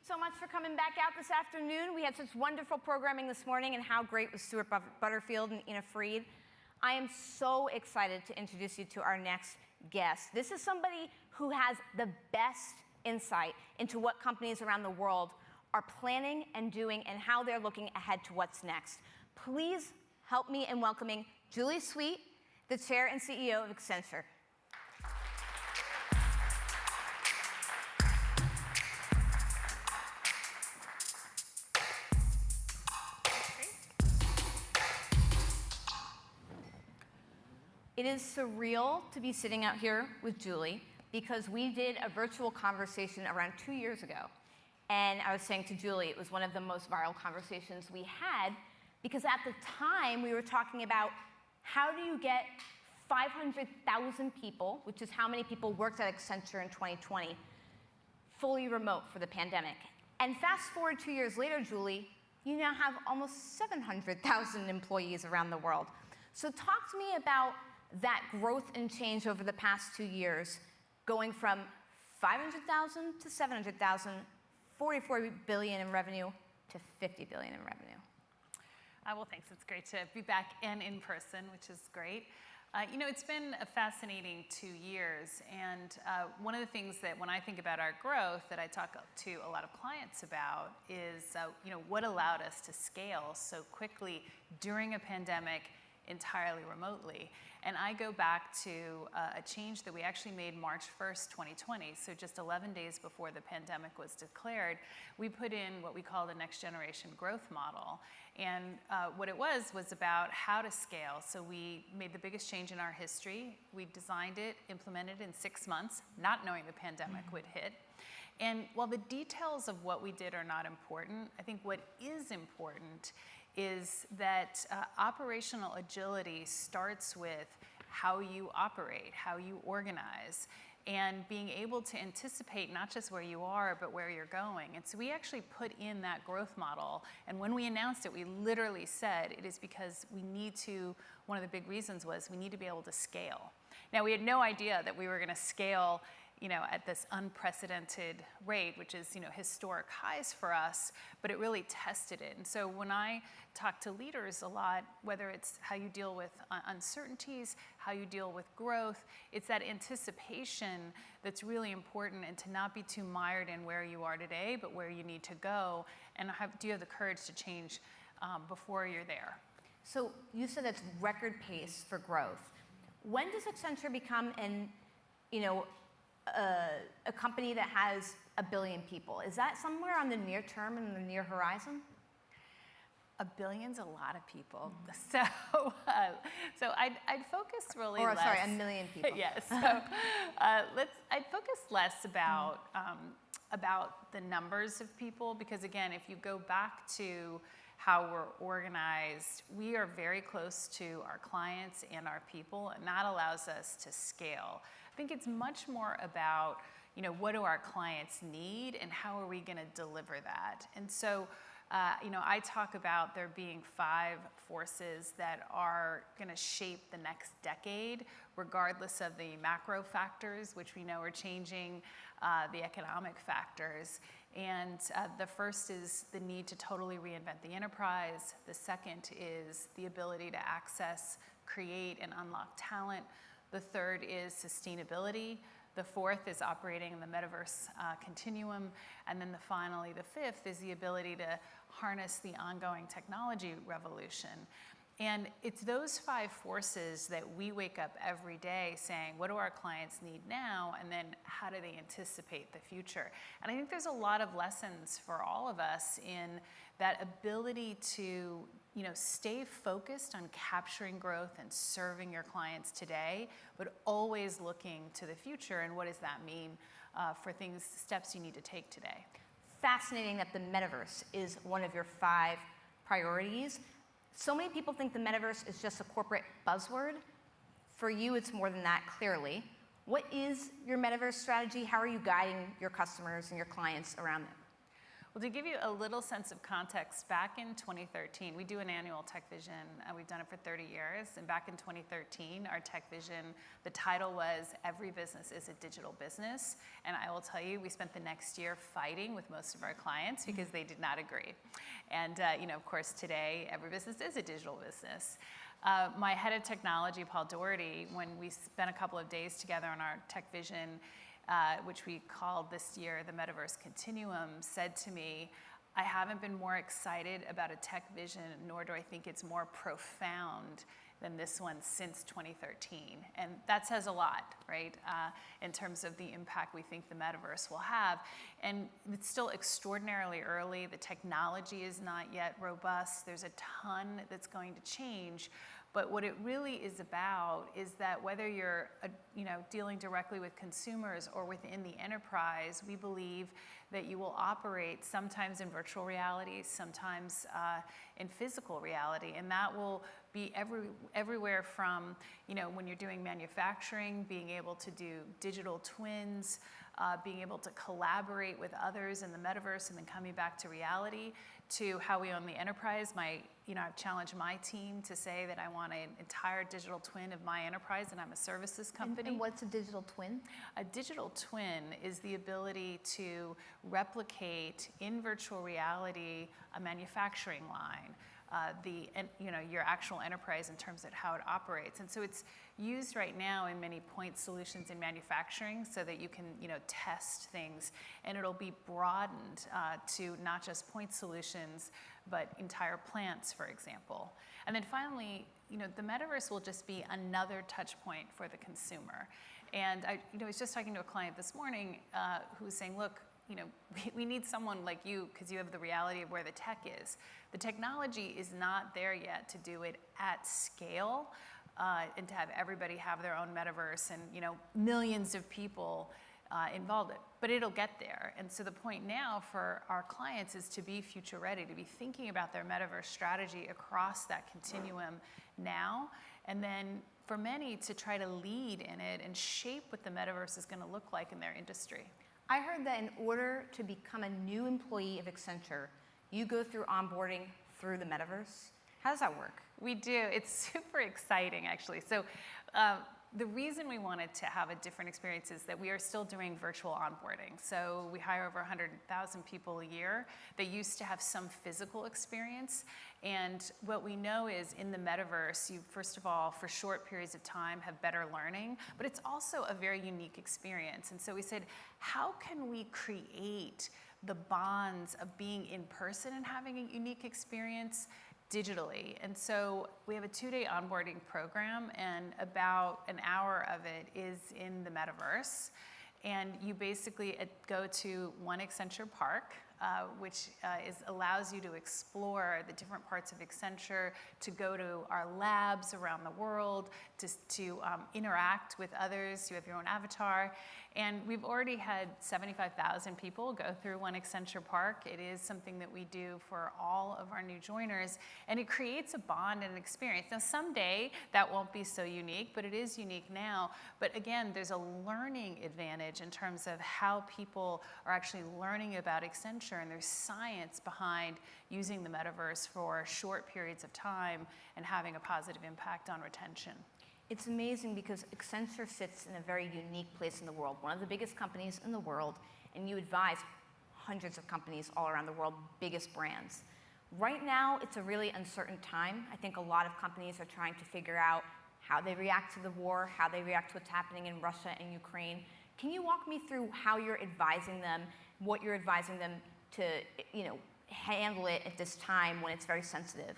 so much for coming back out this afternoon. We had such wonderful programming this morning, and how great was Stuart Butterfield and Ina Fried. I am so excited to introduce you to our next guest. This is somebody who has the best insight into what companies around the world are planning and doing and how they're looking ahead to what's next. Please help me in welcoming Julie Sweet, the Chair and CEO of Accenture. It is surreal to be sitting out here with Julie because we did a virtual conversation around 2 years ago. And I was saying to Julie, it was one of the most viral conversations we had because at the time we were talking about how do you get 500,000 people, which is how many people worked at Accenture in 2020, fully remote for the pandemic. And fast forward 2 years later, Julie, you now have almost 700,000 employees around the world. So talk to me about that growth and change over the past 2 years, going from 500,000 to 700,000, 44 billion in revenue to 50 billion in revenue. Well, thanks. It's great to be back and in person, which is great. You know, it's been a fascinating 2 years, and one of the things that when I think about our growth that I talk to a lot of clients about is, you know, what allowed us to scale so quickly during a pandemic entirely remotely. And I go back to a change that we actually made March 1st, 2020. So just 11 days before the pandemic was declared, we put in what we call the next generation growth model. And what it was about how to scale. So we made the biggest change in our history. We designed it, implemented it in 6 months, not knowing the pandemic would hit. And while the details of what we did are not important, I think what is important is that operational agility starts with how you operate, how you organize, and being able to anticipate not just where you are, but where you're going. And so we actually put in that growth model. And when we announced it, we literally said it is because we need to, one of the big reasons was we need to be able to scale. Now, we had no idea that we were going to scale, you know, at this unprecedented rate, which is, you know, historic highs for us, but it really tested it. And so when I talk to leaders a lot, whether it's how you deal with uncertainties, how you deal with growth, it's that anticipation that's really important, and to not be too mired in where you are today, but where you need to go, and do you have the courage to change before you're there? So you said it's record pace for growth. When does Accenture become a company that has 1 billion people? Is that somewhere on the near term and the near horizon? 1 billion's a lot of people. So I'd focus really less. Sorry, 1 million people. Yes. So I'd focus less about the numbers of people, because again, if you go back to how we're organized, we are very close to our clients and our people, and that allows us to scale. I think it's much more about, you know, what do our clients need and how are we going to deliver that? And so, you know, I talk about there being 5 forces that are going to shape the next decade, regardless of the macro factors, which we know are changing, the economic factors. And the first is the need to totally reinvent the enterprise. The second is the ability to access, create, and unlock talent. The third is sustainability. The fourth is operating in the metaverse continuum. And then finally, the fifth is the ability to harness the ongoing technology revolution. And it's those 5 forces that we wake up every day saying, what do our clients need now? And then how do they anticipate the future? And I think there's a lot of lessons for all of us in that ability to, you know, stay focused on capturing growth and serving your clients today, but always looking to the future. And what does that mean for steps you need to take today? Fascinating that the metaverse is one of your 5 priorities. So many people think the metaverse is just a corporate buzzword. For you, it's more than that, clearly. What is your metaverse strategy? How are you guiding your customers and your clients around it? Well, to give you a little sense of context, back in 2013, we do an annual Tech Vision. We've done it for 30 years. And back in 2013, our Tech Vision, the title was Every Business is a Digital Business. And I will tell you, we spent the next year fighting with most of our clients because they did not agree. And of course, today, every business is a digital business. My head of technology, Paul Doherty, when we spent a couple of days together on our Tech Vision, which we called this year the Metaverse Continuum, said to me, I haven't been more excited about a tech vision, nor do I think it's more profound than this one since 2013. And that says a lot, right, in terms of the impact we think the metaverse will have. And it's still extraordinarily early. The technology is not yet robust. There's a ton that's going to change. But what it really is about is that whether you're dealing directly with consumers or within the enterprise, we believe that you will operate sometimes in virtual reality, sometimes in physical reality. And that will be everywhere from, when you're doing manufacturing, being able to do digital twins, being able to collaborate with others in the metaverse and then coming back to reality, to how we own the enterprise. I've challenged my team to say that I want an entire digital twin of my enterprise, and I'm a services company. And what's a digital twin? A digital twin is the ability to replicate in virtual reality a manufacturing line, your actual enterprise in terms of how it operates. And so it's used right now in many point solutions in manufacturing so that you can, test things, and it'll be broadened to not just point solutions, but entire plants, for example. And then finally, the metaverse will just be another touch point for the consumer. And I was just talking to a client this morning who was saying, look, we need someone like you because you have the reality of where the tech is. The technology is not there yet to do it at scale and to have everybody have their own metaverse and, millions of people involved in it. But it'll get there. And so the point now for our clients is to be future ready, to be thinking about their metaverse strategy across that continuum now. And then for many to try to lead in it and shape what the metaverse is going to look like in their industry. I heard that in order to become a new employee of Accenture, you go through onboarding through the metaverse. How does that work? We do. It's super exciting, actually. So the reason we wanted to have a different experience is that we are still doing virtual onboarding. So we hire over 100,000 people a year. They used to have some physical experience. And what we know is in the metaverse, you, first of all, for short periods of time, have better learning, but it's also a very unique experience. And so we said, how can we create the bonds of being in person and having a unique experience digitally? And so we have a 2-day onboarding program, and about an hour of it is in the metaverse. And you basically go to one Accenture Park, which allows you to explore the different parts of Accenture, to go to our labs around the world, to interact with others. You have your own avatar. And we've already had 75,000 people go through one Accenture Park. It is something that we do for all of our new joiners, and it creates a bond and an experience. Now, someday that won't be so unique, but it is unique now. But again, there's a learning advantage in terms of how people are actually learning about Accenture, and there's science behind using the metaverse for short periods of time and having a positive impact on retention. It's amazing because Accenture sits in a very unique place in the world, one of the biggest companies in the world, and you advise hundreds of companies all around the world, biggest brands. Right now, it's a really uncertain time. I think a lot of companies are trying to figure out how they react to the war, how they react to what's happening in Russia and Ukraine. Can you walk me through how you're advising them, what you're advising them to, handle it at this time when it's very sensitive?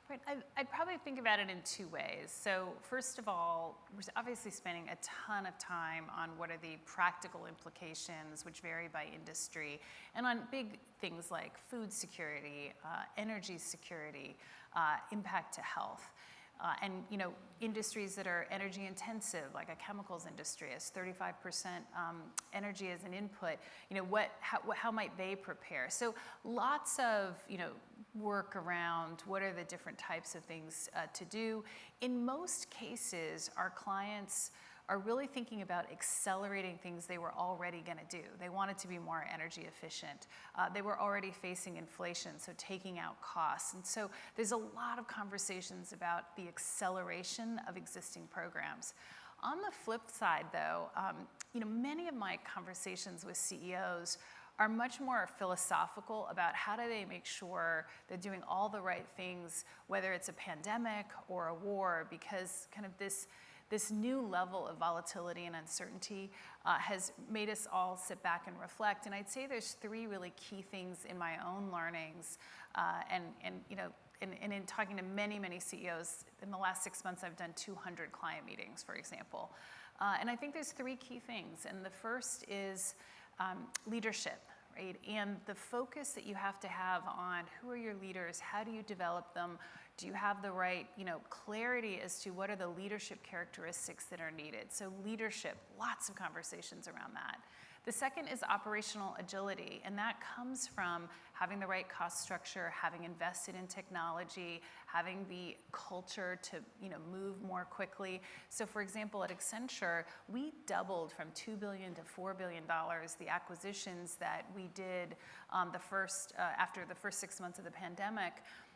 Right. I'd probably think about it in 2 ways. So first of all, we're obviously spending a ton of time on what are the practical implications, which vary by industry, and on big things like food security, energy security, impact to health. And industries that are energy intensive, like a chemicals industry, has 35% energy as an input. How might they prepare? So lots of work around what are the different types of things to do. In most cases, our clients are really thinking about accelerating things they were already going to do. They wanted to be more energy efficient. They were already facing inflation, so taking out costs. And so there's a lot of conversations about the acceleration of existing programs. On the flip side, though, many of my conversations with CEOs are much more philosophical about how do they make sure they're doing all the right things, whether it's a pandemic or a war, because kind of this new level of volatility and uncertainty has made us all sit back and reflect. And I'd say there's three really key things in my own learnings, and in talking to many, many CEOs, in the last 6 months I've done 200 client meetings, for example. And I think there's three key things. And the first is leadership, right? And the focus that you have to have on who are your leaders, how do you develop them, do you have the right, clarity as to what are the leadership characteristics that are needed? So leadership, lots of conversations around that. The second is operational agility, and that comes from having the right cost structure, having invested in technology, having the culture to move more quickly. So for example, at Accenture, we doubled from $2 billion to $4 billion the acquisitions that we did after the first 6 months of the pandemic,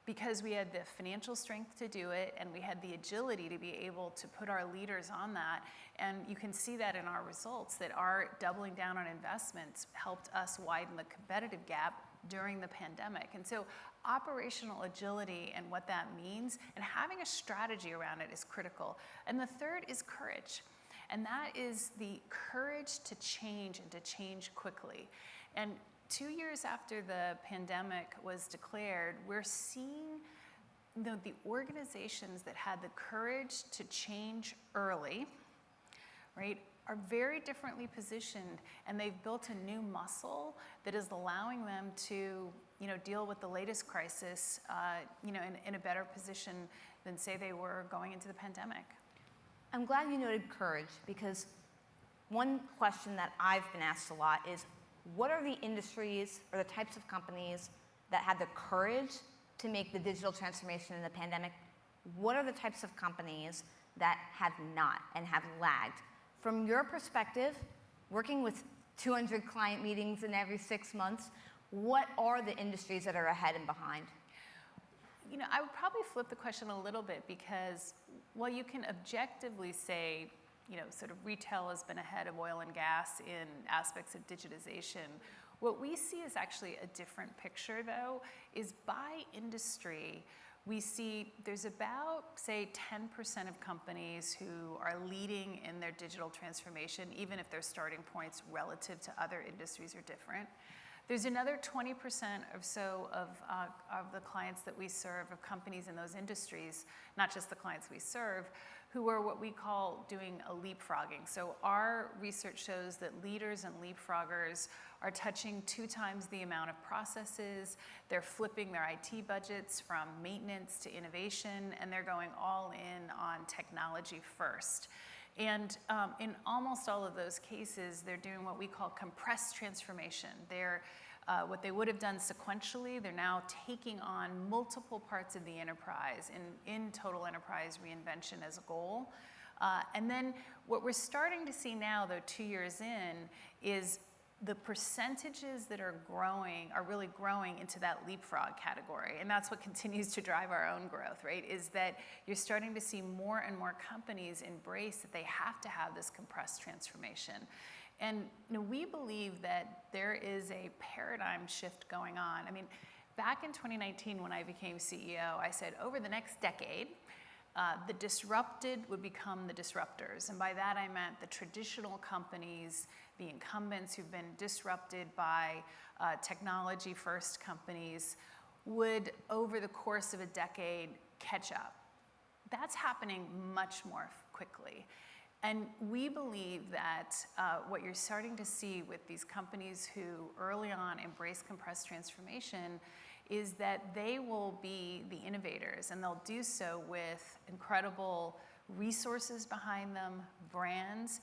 because we had the financial strength to do it and we had the agility to be able to put our leaders on that. And you can see that in our results, that our doubling down on investments helped us widen the competitive gap during the pandemic. And so operational agility and what that means and having a strategy around it is critical. And the third is courage. And that is the courage to change and to change quickly. And 2 years after the pandemic was declared, we're seeing the organizations that had the courage to change early, right, are very differently positioned, and they've built a new muscle that is allowing them to deal with the latest crisis in a better position than, say, they were going into the pandemic. I'm glad you noted courage, because one question that I've been asked a lot is, what are the industries or the types of companies that had the courage to make the digital transformation in the pandemic? What are the types of companies that have not and have lagged? From your perspective, working with 200 client meetings in every 6 months, what are the industries that are ahead and behind? I would probably flip the question a little bit, because while you can objectively say, sort of retail has been ahead of oil and gas in aspects of digitization, what we see is actually a different picture, though, is by industry. We see there's about, say, 10% of companies who are leading in their digital transformation, even if their starting points relative to other industries are different. There's another 20% or so of the clients that we serve, of companies in those industries, not just the clients we serve, who are what we call doing a leapfrogging. So our research shows that leaders and leapfroggers are touching 2 times the amount of processes. They're flipping their IT budgets from maintenance to innovation, and they're going all in on technology first. And in almost all of those cases, they're doing what we call compressed transformation. They're what they would have done sequentially, they're now taking on multiple parts of the enterprise in total enterprise reinvention as a goal. And then what we're starting to see now, though, 2 years in, is the percentages that are growing are really growing into that leapfrog category. And that's what continues to drive our own growth, right? Is that you're starting to see more and more companies embrace that they have to have this compressed transformation. And we believe that there is a paradigm shift going on. I mean, back in 2019 when I became CEO, I said over the next decade, the disrupted would become the disruptors. And by that I meant the traditional companies, the incumbents who've been disrupted by technology-first companies would, over the course of a decade, catch up. That's happening much more quickly. And we believe that what you're starting to see with these companies who early on embrace compressed transformation is that they will be the innovators, and they'll do so with incredible resources behind them, brands,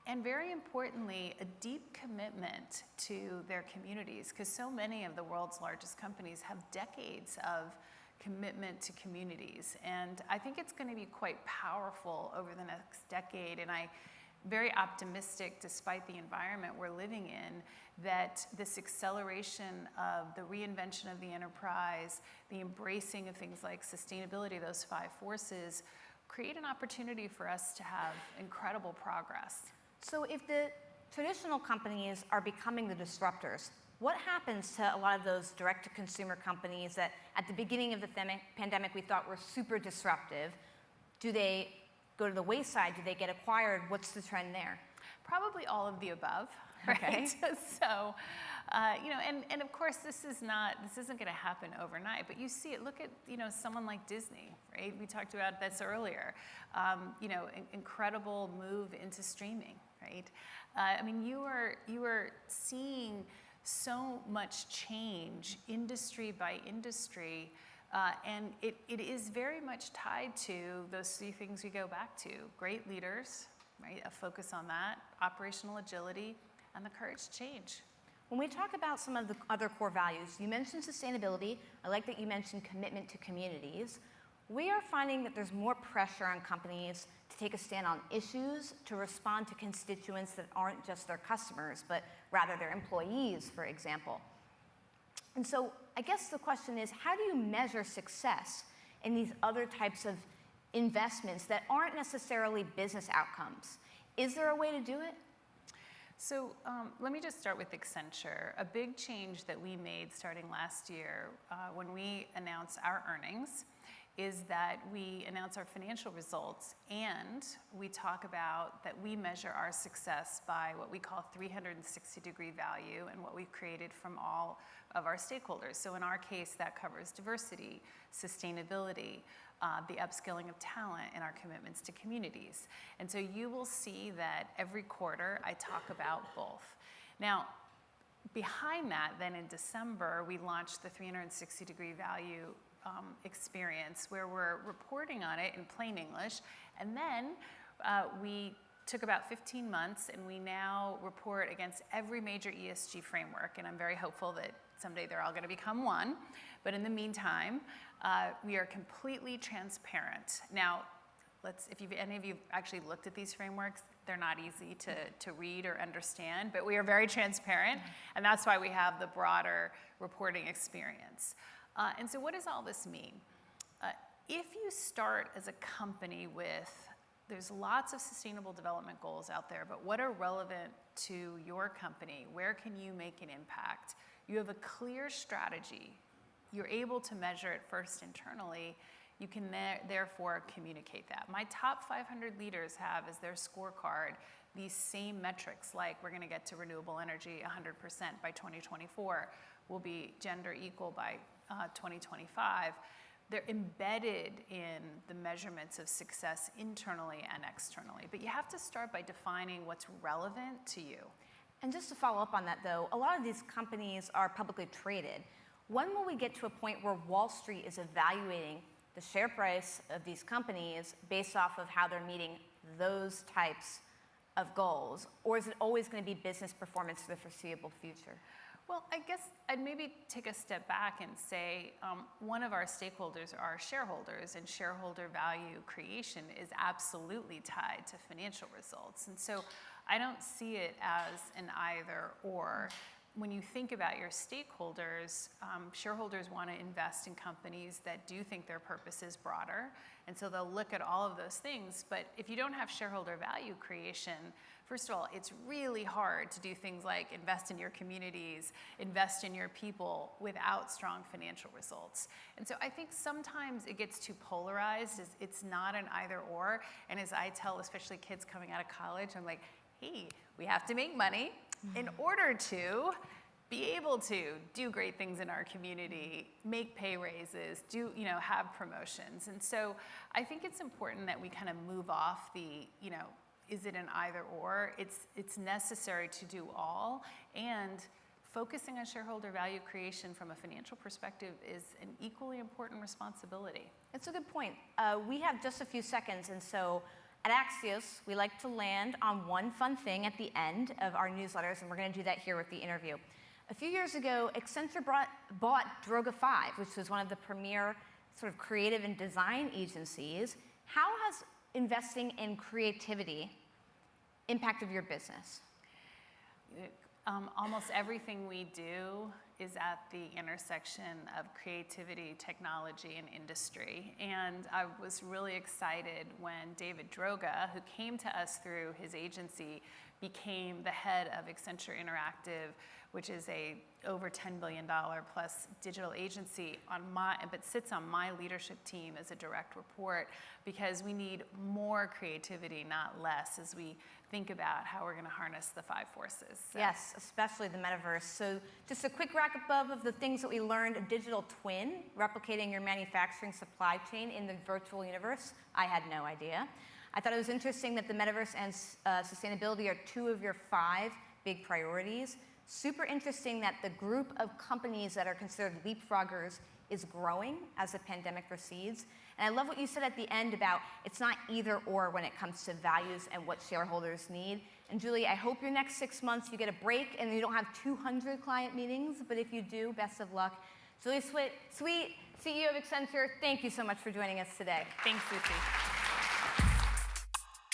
and very importantly, a deep commitment to their communities, because so many of the world's largest companies have decades of commitment to communities. And I think it's going to be quite powerful over the next decade. And I very optimistic, despite the environment we're living in, that this acceleration of the reinvention of the enterprise, the embracing of things like sustainability, those 5 forces, create an opportunity for us to have incredible progress. So if the traditional companies are becoming the disruptors, what happens to a lot of those direct-to-consumer companies that at the beginning of the pandemic we thought were super disruptive? Do they go to the wayside? Do they get acquired? What's the trend there? Probably all of the above, right? Okay. So, and of course this isn't going to happen overnight, but you see it. Look at, someone like Disney, right? We talked about this earlier. Incredible move into streaming, right? You are seeing so much change industry by industry, and it is very much tied to those 3 things we go back to: great leaders, right? A focus on that, operational agility, and the courage to change. When we talk about some of the other core values, you mentioned sustainability. I like that you mentioned commitment to communities. We are finding that there's more pressure on companies to take a stand on issues, to respond to constituents that aren't just their customers, but rather their employees, for example. And so I guess the question is, how do you measure success in these other types of investments that aren't necessarily business outcomes? Is there a way to do it? So let me just start with Accenture. A big change that we made starting last year when we announced our earnings is that we announce our financial results, and we talk about that we measure our success by what we call 360-degree value and what we've created from all of our stakeholders. So in our case, that covers diversity, sustainability, the upskilling of talent, and our commitments to communities. And so you will see that every quarter I talk about both. Now, behind that, then in December, we launched the 360-degree value experience, where we're reporting on it in plain English. And then we took about 15 months, and we now report against every major ESG framework. And I'm very hopeful that someday they're all going to become one. But in the meantime, we are completely transparent. Now, if any of you actually looked at these frameworks, they're not easy to read or understand, but we are very transparent, and that's why we have the broader reporting experience. And so what does all this mean? If you start as a company there's lots of sustainable development goals out there, but what are relevant to your company? Where can you make an impact? You have a clear strategy. You're able to measure it first internally. You can therefore communicate that. My top 500 leaders have as their scorecard these same metrics, like we're going to get to renewable energy 100% by 2024. We'll be gender equal by 2025. They're embedded in the measurements of success internally and externally. But you have to start by defining what's relevant to you. And just to follow up on that, though, a lot of these companies are publicly traded. When will we get to a point where Wall Street is evaluating the share price of these companies based off of how they're meeting those types of goals? Or is it always going to be business performance for the foreseeable future? Well, I guess I'd maybe take a step back and say one of our stakeholders are shareholders, and shareholder value creation is absolutely tied to financial results. And so I don't see it as an either or. When you think about your stakeholders, shareholders want to invest in companies that do think their purpose is broader, and so they'll look at all of those things. But if you don't have shareholder value creation, first of all, it's really hard to do things like invest in your communities, invest in your people without strong financial results. And so I think sometimes it gets too polarized. It's not an either or. And as I tell especially kids coming out of college, I'm like, hey, we have to make money in order to be able to do great things in our community, make pay raises, have promotions. And so I think it's important that we kind of move off the, is it an either or? It's necessary to do all, and focusing on shareholder value creation from a financial perspective is an equally important responsibility. It's a good point. We have just a few seconds, and so at Axios, we like to land on one fun thing at the end of our newsletters, and we're going to do that here with the interview. A few years ago, Accenture bought Droga5, which was one of the premier sort of creative and design agencies. How has investing in creativity impact of your business? Almost everything we do is at the intersection of creativity, technology, and industry. And I was really excited when David Droga, who came to us through his agency, became the head of Accenture Interactive, which is a over $10 billion plus digital agency but sits on my leadership team as a direct report, because we need more creativity, not less, as we think about how we're going to harness the 5 forces. So. Yes, especially the metaverse. So just a quick wrap-up of the things that we learned: a digital twin, replicating your manufacturing supply chain in the virtual universe. I had no idea. I thought it was interesting that the metaverse and sustainability are 2 of your 5 big priorities. Super interesting that the group of companies that are considered leapfroggers is growing as the pandemic recedes. And I love what you said at the end about it's not either or when it comes to values and what shareholders need. And Julie, I hope your next 6 months you get a break and you don't have 200 client meetings, but if you do, best of luck. Julie Sweet, CEO of Accenture, thank you so much for joining us today. Thanks, Lucy.